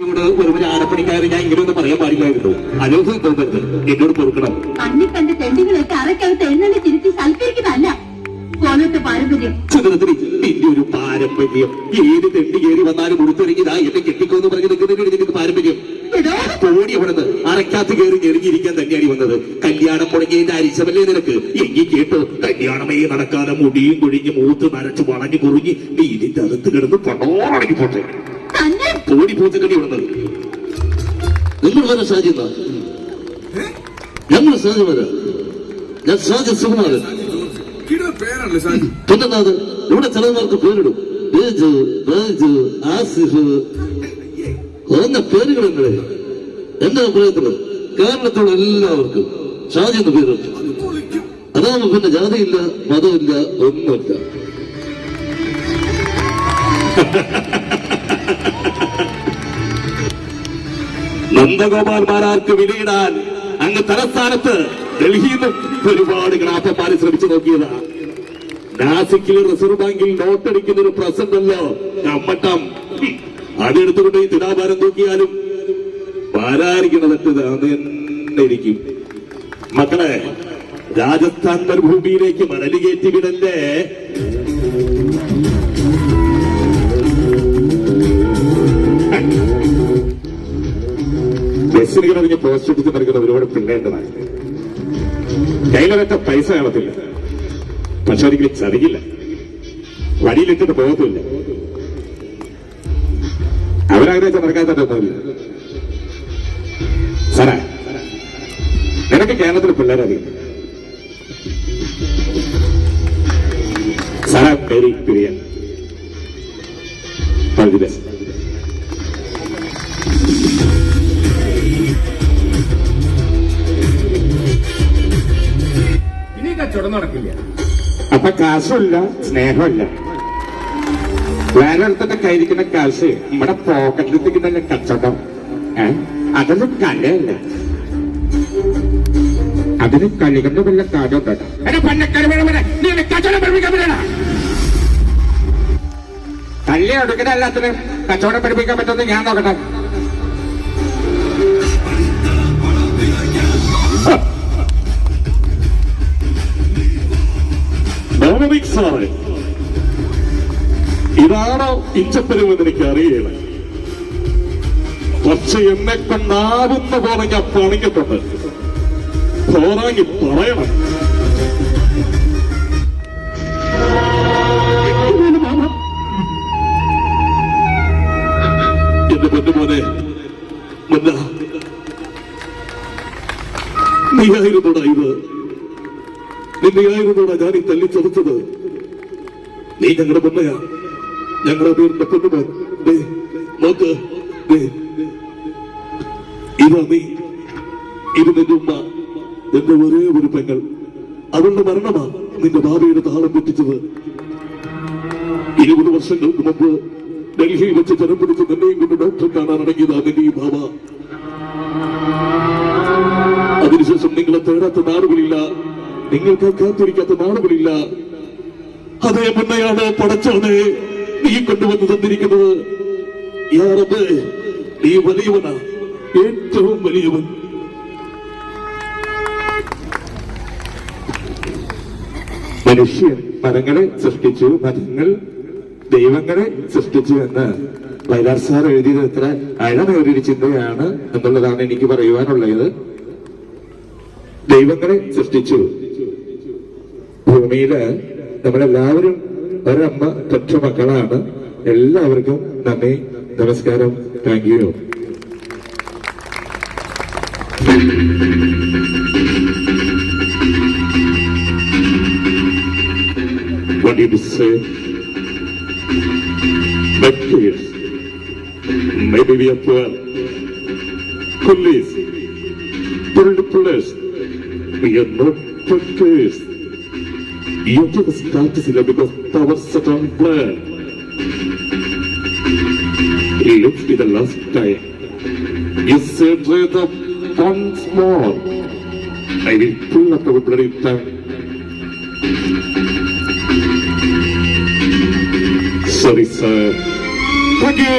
ഒരു ആടപ്പണിക്കാരൻ ഞാൻ ഇങ്ങനെ ഒന്ന് പറയാൻ പാടില്ലായിരുന്നു. അലോഹം തോന്നരുത്, എന്നോട് പൊറുക്കണം. കണ്ണിൽ കണ്ട തെണ്ടികളൊക്കെ അറക്കകത്ത് എണ്ണി തിരുത്തി സൽക്കരിക്കുന്നതല്ല കോലത്തെ പാരമ്പര്യം. സുഗതത്തിന് നിന്റെ ഒരു പാരമ്പര്യം. ഏത് തെണ്ടി കയറി വന്നാലും ഉടുത്തെറിഞ്ഞതാ എന്നെ കെട്ടിക്കോന്ന് പറഞ്ഞ് നിൽക്കുന്നതിന് നിനക്ക് പാരമ്പര്യം. കോടി അവിടുന്ന് അറക്കാത്ത് കയറി ഞെറിഞ്ഞിരിക്കാൻ തന്നെയാണ് വന്നത്. കല്യാണം മുടങ്ങിയതിന്റെ അരിശമല്ലേ നിനക്ക്? എങ്കിൽ കേട്ടോ, കല്യാണമേ നടക്കാതെ മുടിയും കുഴിഞ്ഞ് മൂത്ത് നരച്ച് വളഞ്ഞു കുറിഞ്ഞ് നീ ഇതിന്റെ അകത്ത് കിടന്ന് പണോടങ്ങി പോട്ടെ. കോടി പൂച്ചക്കടി വിടുന്നത് നിങ്ങൾ വരാൻ സാധ്യത. ഞങ്ങൾ സാധ്യ വരാം. ഞാൻ സാധ്യ സുകുമാരൻ. പിന്നെന്താ ഇവിടെ ചിലവർക്ക് പേരിടും. ബേജു, ബേജു, ആസിഫ് എന്ന പേരുകളെ എന്റെ അഭിപ്രായത്തില് കേരളത്തോട് എല്ലാവർക്കും ഷാജി എന്ന പേരുണ്ട്. അതാവുമ്പോ പിന്നെ ജാതിയില്ല, മതമില്ല, ഒന്നുമില്ല. നന്ദഗോപാൽമാരാർക്ക് വിലയിടാൻ അങ്ങ് തലസ്ഥാനത്ത് ഡൽഹിയിൽ നിന്നും ഒരുപാട് ഗ്രാഫന്മാര് ശ്രമിച്ചു നോക്കിയതാ. നാസിക്കിലെ റിസർവ് ബാങ്കിൽ നോട്ടടിക്കുന്ന ഒരു പ്രസന്റല്ലോ കമ്മട്ടം. അതെടുത്തുകൊണ്ട് ഈ തുലാഭാരം തൂക്കിയാലും പാരായിരിക്കുന്നത് തന്നെ ഇരിക്കും. മക്കളെ, രാജസ്ഥാൻ മരുഭൂമിയിലേക്ക് മണല് കയറ്റി വിടല്ലേ. ബസ്സിന് കിടന്ന് പോസ്റ്റ് എടുത്ത് നൽകുന്ന ഒരുപാട് പിള്ളേണ്ടതാണ്. കയ്യിലൊരൊറ്റ പൈസ കാണത്തില്ല, പക്ഷെ ഒരിക്കലും ചതിക്കില്ല, വഴിയിലിട്ടിട്ട് പോകത്തില്ല. അവരാഗ്രഹിച്ച നടക്കാൻ തന്നൊന്നുമില്ല. സാറേ, നിനക്ക് കേരളത്തിൽ പിള്ളേരറിയാം. സാറാ പേര് പിരിയൻ പഴുതിബസ്. ഇനി കച്ചവടം നടക്കില്ല. അപ്പൊ കാശുമില്ല, സ്നേഹമില്ല. വേറെ അടുത്തിട്ട് കയ്യിരിക്കുന്ന കാശ് നമ്മുടെ പോക്കറ്റിലെത്തിക്കുന്നല്ലേ കച്ചവടം. അതൊന്നും കലയല്ല, അതിന് കളികളുടെ വല്ല കാര്യം തള്ളി എടുക്കുന്ന എല്ലാത്തിനും കച്ചവടം പഠിപ്പിക്കാൻ പറ്റുമെന്ന് ഞാൻ നോക്കട്ടെ. സാറേ, ഇതാണോ ഇഞ്ചപ്പരുമെന്ന് എനിക്ക് അറിയില്ല. പക്ഷെ എന്നെ കൊണ്ടാവുന്ന പോലെ ഞാൻ പണിക്കട്ടുണ്ട്. പോരാങ്ങി പറയണം. എന്റെ പൊന്നുമോനെ, മുല്ല, നീയായിരുന്നോടാ ഇത്? നിന്നെയായിരുന്നോടാ ഞാൻ ഈ തല്ലി ചതച്ചത്? നീ ഞങ്ങളുടെ മുന്നയാ, ഞങ്ങളുടെ വീടിന്റെ പൊന്നുമോൻ. നോക്ക്, ഇതാ നീ, ഇത് നിന്റെ ഉമ്മ, എന്റെ ഒരേ ഒരു പെങ്ങൾ. അവളുടെ മരണമാ നിന്റെ ഭാവിയുടെ താളം തെറ്റിച്ചത്. 20 വർഷങ്ങൾക്ക് മുമ്പ് ഡൽഹിയിൽ വെച്ച് ജനം പിടിച്ച് നിന്നെയും കൊണ്ട് ഡോക്ടറെ കാണാൻ ഇറങ്ങിയതാ നിന്റെ ഈ ഭാവ. അതിനുശേഷം നിങ്ങളെ തേടാത്ത നാടുകളില്ല, നിങ്ങൾക്ക് കാത്തിരിക്കാത്ത നാടുകളില്ല. അതേ മുന്നയാണ് പടച്ചോനെ നീ കൊണ്ടുവന്ന് തന്നിരിക്കുന്നത്. യാ റബ്ബേ, നീ വലിയവനാ, ഏറ്റവും വലിയവൻ. മനുഷ്യൻ മതങ്ങളെ സൃഷ്ടിച്ചു, മതങ്ങൾ ദൈവങ്ങളെ സൃഷ്ടിച്ചു എന്ന് വയലാർ സാർ എഴുതിയത് എത്ര ആഴമേറിയൊരു ചിന്തയാണ് എന്നുള്ളതാണ് എനിക്ക് പറയുവാനുള്ളത്. ദൈവങ്ങളെ സൃഷ്ടിച്ചു. ഭൂമിയില് നമ്മളെല്ലാവരും ഒരമ്മ പെറ്റ മക്കളാണ്. എല്ലാവർക്കും നന്ദി, നമസ്കാരം, thank you. What did you say? But please, maybe we are poor. Police, police, we are not police. You just practice it because power set on plan. Look at the last time. You said that once more. I will pull up our bloody time. Sorry, sir. Thank you.